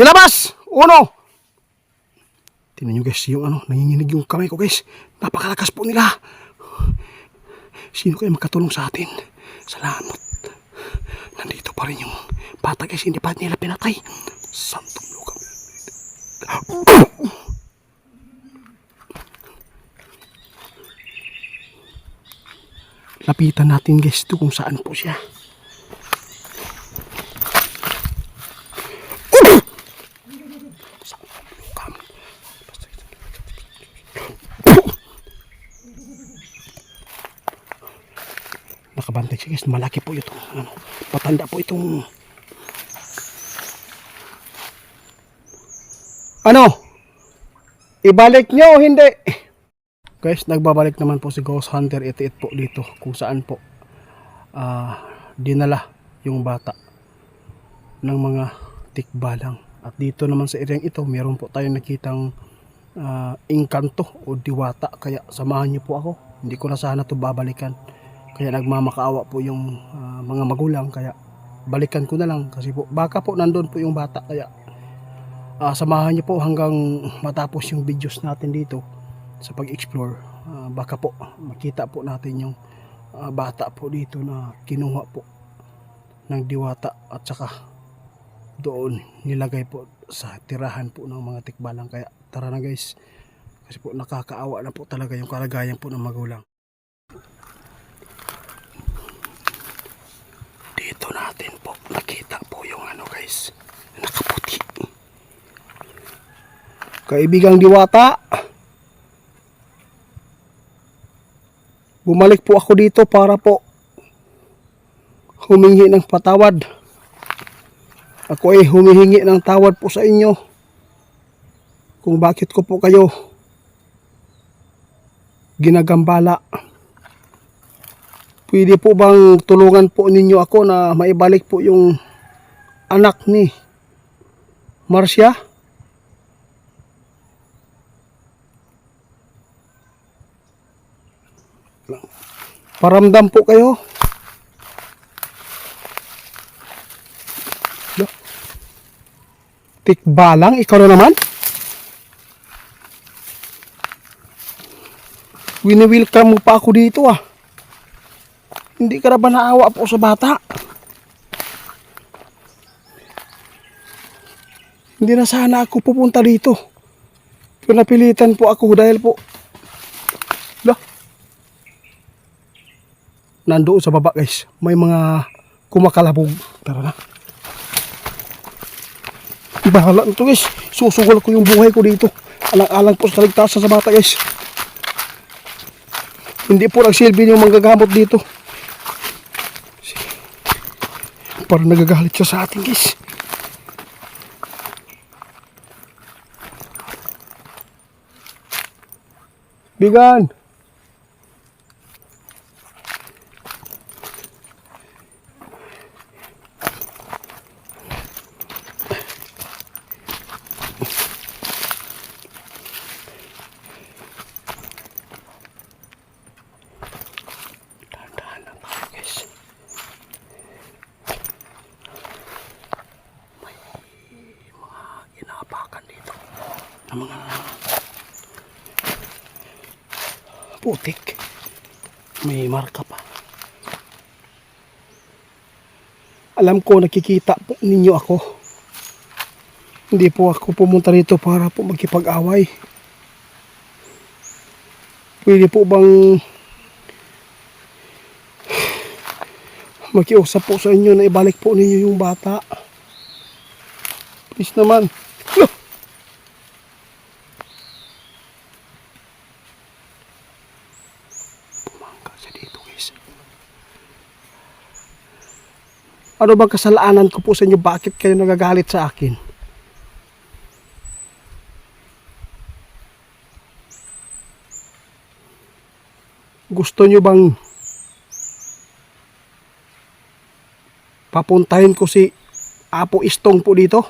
Ilabas! Uno! Tingnan nyo guys, yung nanginginig yung kamay ko guys. Napakalakas po nila. Sino kayo makatulong sa atin? Salamat. Nandito pa rin yung bata guys, hindi pa nila pinatay. Santong luka. Lapitan natin guys ito kung saan po siya. Nakabantay siya guys, malaki po ito. Patanda po itong ibalik nyo o hindi? Guys, nagbabalik naman po si Ghost Hunter 88 po dito kung saan po dinala yung bata ng mga tikbalang. At dito naman sa area ito, meron po tayong nakitang engkanto o diwata. Kaya samahan nyo po ako. Hindi ko na sana ito babalikan. Kaya nagmamakaawa po yung mga magulang. Kaya balikan ko na lang. Kasi po, baka po nandun po yung bata. Kaya samahan nyo po hanggang matapos yung videos natin dito sa pag-explore. Baka po makita po natin yung bata po dito na kinuha po ng diwata at saka doon nilagay po sa tirahan po ng mga tikbalang. Kaya tara na guys, kasi po nakakaawa na po talaga yung kalagayan po ng magulang. Dito natin po nakita po yung guys, nakaputi. Kaibigang diwata, bumalik po ako dito para po humingi ng patawad. Ako ay humihingi ng tawad po sa inyo kung bakit ko po kayo ginagambala. Pwede po bang tulungan po ninyo ako na maibalik po yung anak ni Marcia? Paramdam po kayo. Tikbalang, ikaw na naman. Wini-welcome mo pa ako dito Hindi ka na ba naawa po sa bata? Hindi na sana ako pupunta dito. Pero napilitan po ako dahil po nandoon sa baba guys, may mga kumakalabog. Tara na. Bahala nito guys, susugal ko yung buhay ko dito. Alang-alang po sa kaligtasan sa bata guys. Hindi po nagsilbi yung manggagamot dito. Parang nagagalit siya sa atin guys. Bigan! Ng mga putik, may marka pa. Alam ko nakikita po ninyo ako. Hindi po ako pumunta rito para po magkipag-away. Pwede po bang makiusap po sa inyo na ibalik po ninyo yung bata? Please naman. Ano bang kasalanan ko po sa inyo? Bakit kayo nagagalit sa akin? Gusto nyo bang papuntahin ko si Apo Istong po dito?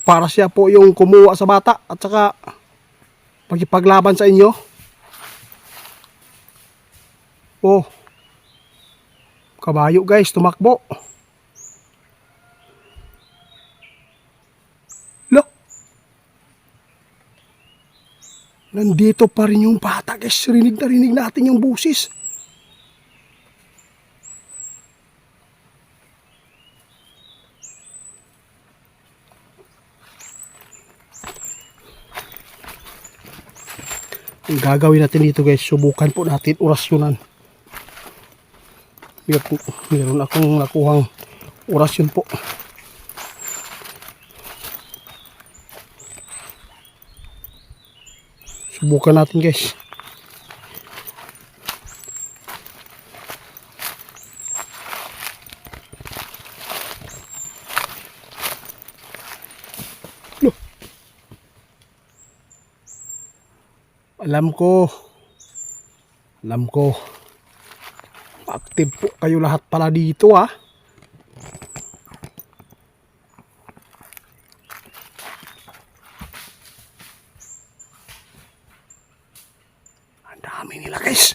Para siya po yung kumuha sa bata at saka magipaglaban sa inyo? Oh, kabayo guys, tumakbo. Nandito pa rin yung bata guys. Rinig na rinig natin yung busis. Ang gagawin natin dito guys, subukan po natin orasyonan. Meron akong nakuhang orasyon po. Subukan natin guys. Loh. Alam ko, active po kayo lahat pala dito ah. Ang dami nila guys.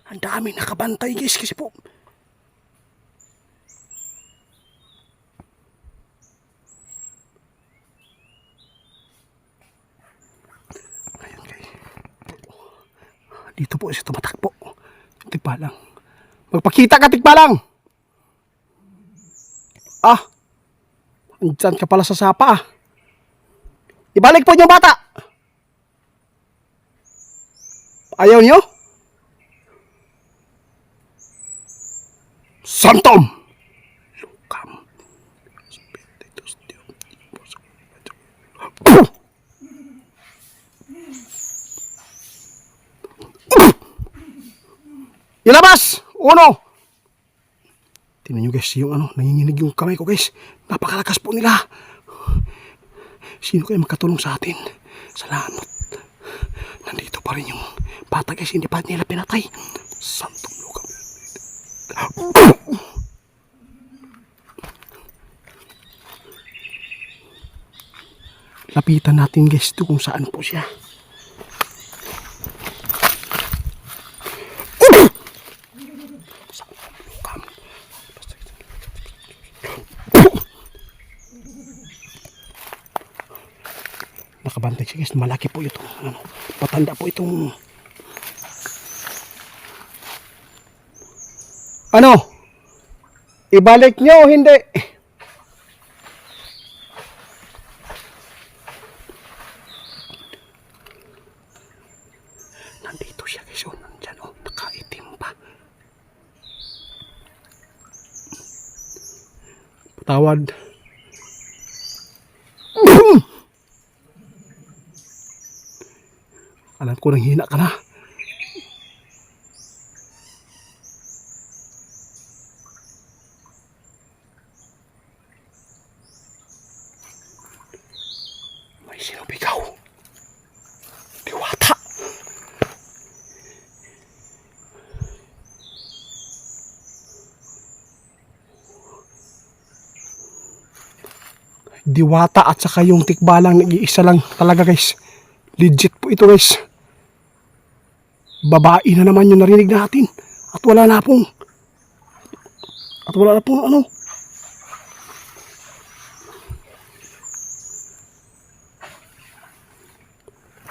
Ang dami nakabantay guys kasi po. Ayan guys. Dito po siya tumatakbo. Tikbalang. Magpakita ka tikbalang. Ah. Andyan ka pala sa sapa ah. Ibalik po yung bata. Ayaw niyo? Santom! Lukam. Ilabas! Uno! Tingnan nyo guys, yung nanginginig yung kamay ko guys. Napakalakas po nila. Sino kayo makatulong sa atin? Salamat. Nandito pa rin yung bata guys, hindi pa nila pinatay. Santong lukam. Lapitan natin guys ito kung saan po siya. Nakabantay siya guys, malaki po ito. Patanda po itong ibalik nyo o hindi? Nandito siya guys, nandyan nakaitim pa. Patawad. Alam ko nang hina ka na. May sinubigaw. Diwata. Diwata at saka yung tikbalang nag-iisa lang talaga guys. Legit po ito guys. Babae na naman yung narinig natin. At wala na pong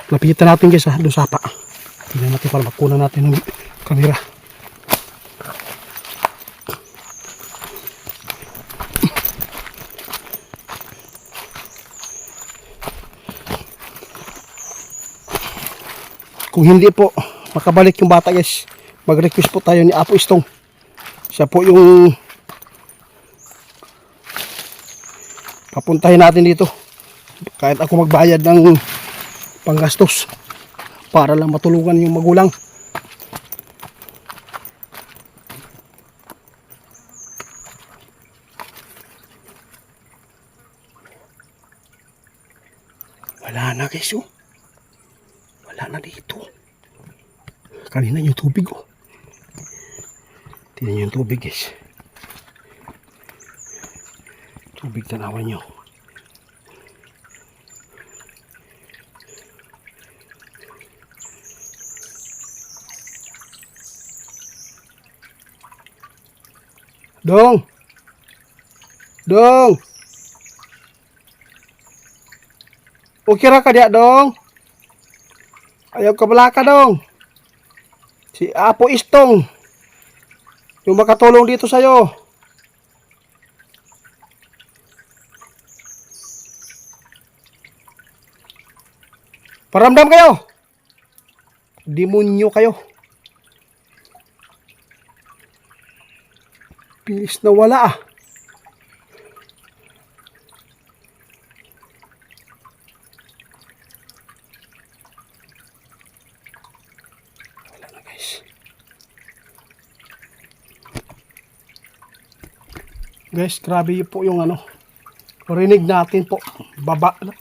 lapitan natin guys doon sa pa. Tingnan natin para makunan natin ng kamera. Kung hindi po makabalik yung bata guys, mag-request po tayo ni Apo Istong. Siya po yung papuntahin natin dito. Kahit ako magbayad ng panggastos para lang matulungan yung magulang. Wala na guys wala na dito. Kanina yung tubig tingnan yung tubig guys. Tubig, tanawan nyo. Dong! Okay ra ka diya, Dong? Ayaw ka balaka dong. Si Apo Istong. Yung makatulong dito sa'yo. Paramdam kayo. Demonyo kayo. Bilis na wala ah. Wala na guys. Guys, grabe po yung ano. Rinig natin po. Baba na.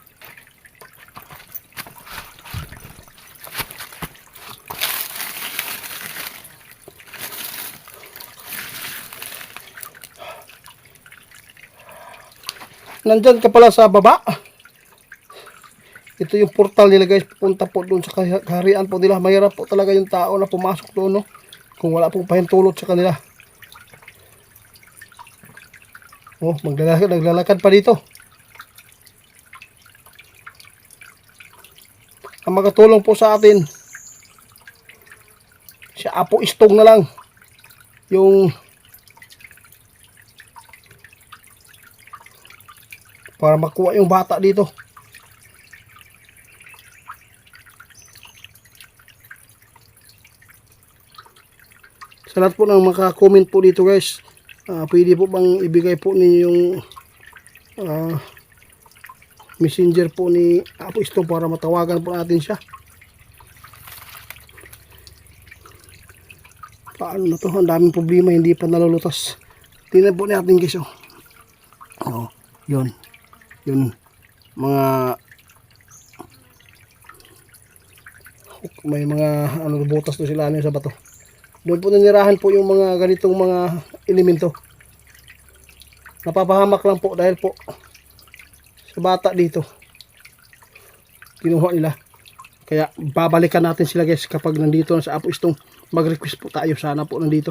Nandyan ka pala sa baba. Ito yung portal nila guys. Pupunta po doon sa kaharian po nila. Mahirap po talaga yung tao na pumasok doon, no? Kung wala pong pahintulot sa kanila. Oh, naglalakad pa dito. Ang makatulong po sa atin, si Apo Istong na lang. Yung para makuha yung bata dito. Sa lahat po ng maka-comment po dito guys, pwede po bang ibigay po ninyo yung messenger po ni Apo Istong para matawagan po natin siya. Paano na to? Ang daming problema, hindi pa nalulutas. Tingnan po natin guys. Oh, yun mga may mga ano butas to sila sa bato. Doon po nanirahan po yung mga ganitong mga elemento. Napapahamak lang po dahil po sa bata dito kinuha nila. Kaya babalikan natin sila guys kapag nandito na sa Apo Istong. Mag-request po tayo, sana po nandito.